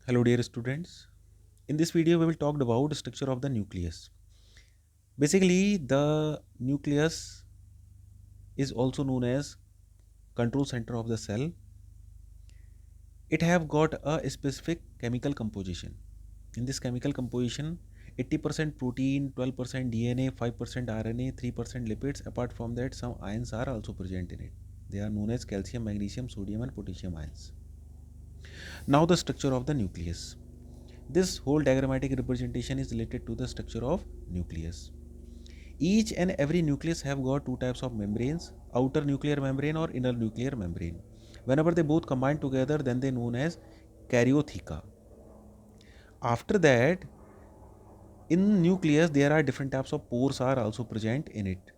Hello dear students. In this video we will talk about the structure of the nucleus. Basically the nucleus is also known as control center of the cell. It have got a specific chemical composition. In this chemical composition 80% protein, 12% DNA, 5% RNA, 3% lipids. Apart from that some ions are also present in it. They are known as calcium, magnesium, sodium and potassium ions. Now the structure of the nucleus. This whole diagrammatic representation is related to the structure of nucleus. Each and every nucleus have got two types of membranes, outer nuclear membrane or inner nuclear membrane. Whenever they both combine together, then they known as karyotheca. After that, in nucleus there are different types of pores are also present in it.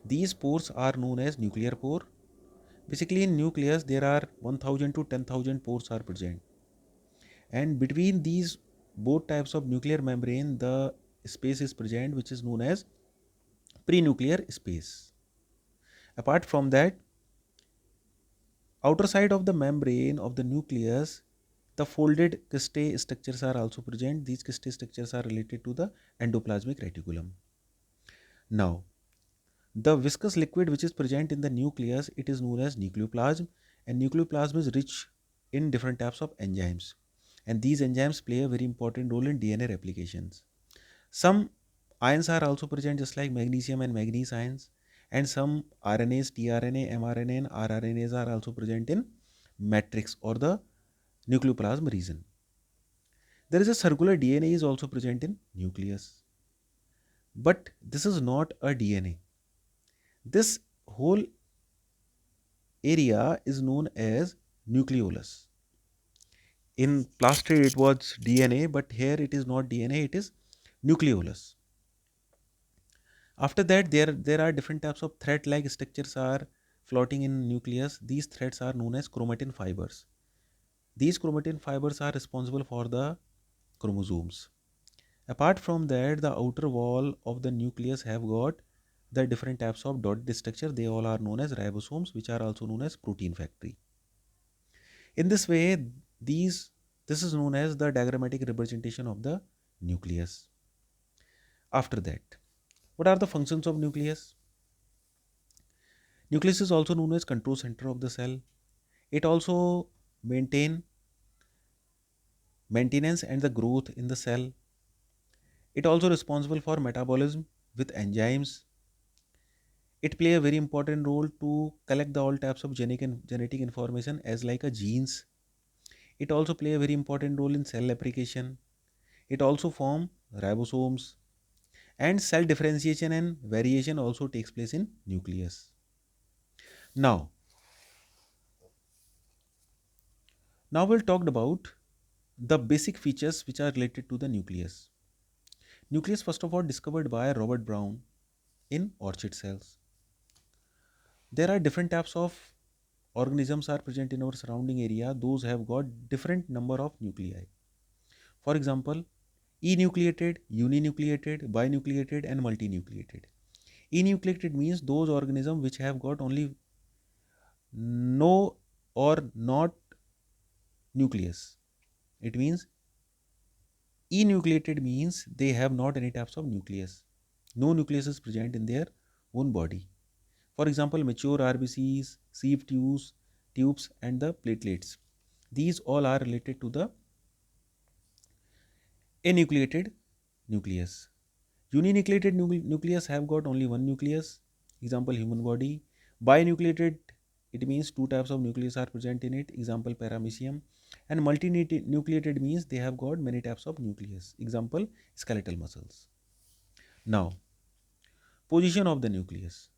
These pores are known as nuclear pore. Basically in nucleus there are 1000 to 10,000 pores are present. And between these both types of nuclear membrane, the space is present which is known as prenuclear space. Apart from that, outer side of the membrane of the nucleus, the folded cristae structures are also present. These cristae structures are related to the endoplasmic reticulum. Now, the viscous liquid which is present in the nucleus, it is known as nucleoplasm, and nucleoplasm is rich in different types of enzymes. And these enzymes play a very important role in DNA replications. Some ions are also present just like magnesium and manganese ions, and some RNAs, tRNA, mRNA and rRNAs are also present in matrix or the nucleoplasm region. There is a circular DNA is also present in nucleus. But this is not a DNA. This whole area is known as nucleolus. In plastid it was DNA, but here it is not DNA, it is nucleolus. After that, there are different types of thread-like structures are floating in nucleus. These threads are known as chromatin fibers. These chromatin fibers are responsible for the chromosomes. Apart from that, the outer wall of the nucleus have got the different types of dotted structure. They all are known as ribosomes, which are also known as protein factory. In this way, these this is known as the diagrammatic representation of the nucleus. After that, what are the functions of nucleus? Nucleus is also known as control center of the cell. It also maintain maintenance and the growth in the cell. It also responsible for metabolism with enzymes. It play a very important role to collect the all types of genetic information as like a genes. It also play a very important role in cell application. It also form ribosomes, and cell differentiation and variation also takes place in nucleus. Now, now we'll talk about the basic features which are related to the nucleus. Nucleus first of all discovered by Robert Brown in orchid cells. There are different types of organisms are present in our surrounding area. Those have got different number of nuclei. For example, enucleated, uninucleated, binucleated and multinucleated. Enucleated means those organisms which have got only no or not nucleus. It means enucleated means they have not any types of nucleus. No nucleus is present in their own body. For example, mature RBCs, sieve tubes and the platelets. These all are related to the enucleated nucleus. Uninucleated nucleus have got only one nucleus. Example, human body. Binucleated, it means two types of nucleus are present in it. Example, paramecium. And multinucleated means they have got many types of nucleus. Example, skeletal muscles. Now, position of the nucleus: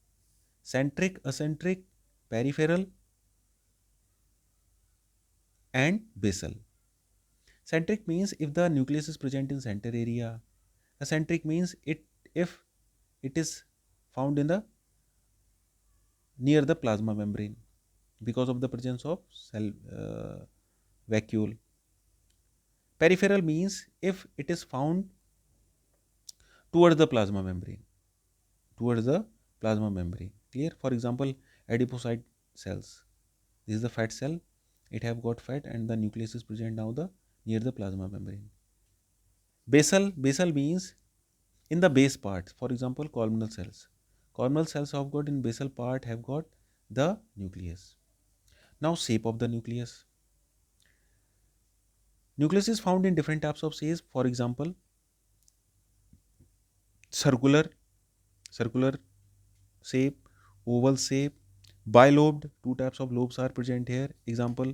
centric, eccentric, peripheral and basal. Centric means if the nucleus is present in center area. Eccentric means it if it is found in the near the plasma membrane because of the presence of cell vacuole. Peripheral means if it is found towards the plasma membrane, towards the plasma membrane. Clear? For example, adipocyte cells. This is the fat cell. It have got fat and the nucleus is present now the near the plasma membrane. Basal means in the base part. For example, columnar cells. Columnar cells have got in basal part have got the nucleus. Now, shape of the nucleus. Nucleus is found in different types of shapes. For example, circular, circular shape, oval shape, bilobed. Two types of lobes are present here. Example,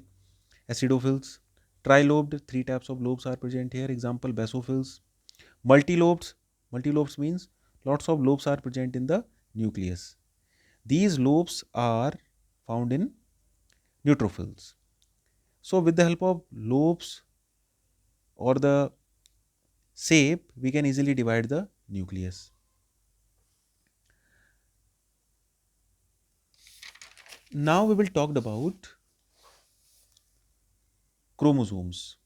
acidophils. Trilobed. Three types of lobes are present here. Example, basophils. Multilobes. Multilobes means lots of lobes are present in the nucleus. These lobes are found in neutrophils. So, with the help of lobes or the shape, we can easily divide the nucleus. Now we will talk about chromosomes.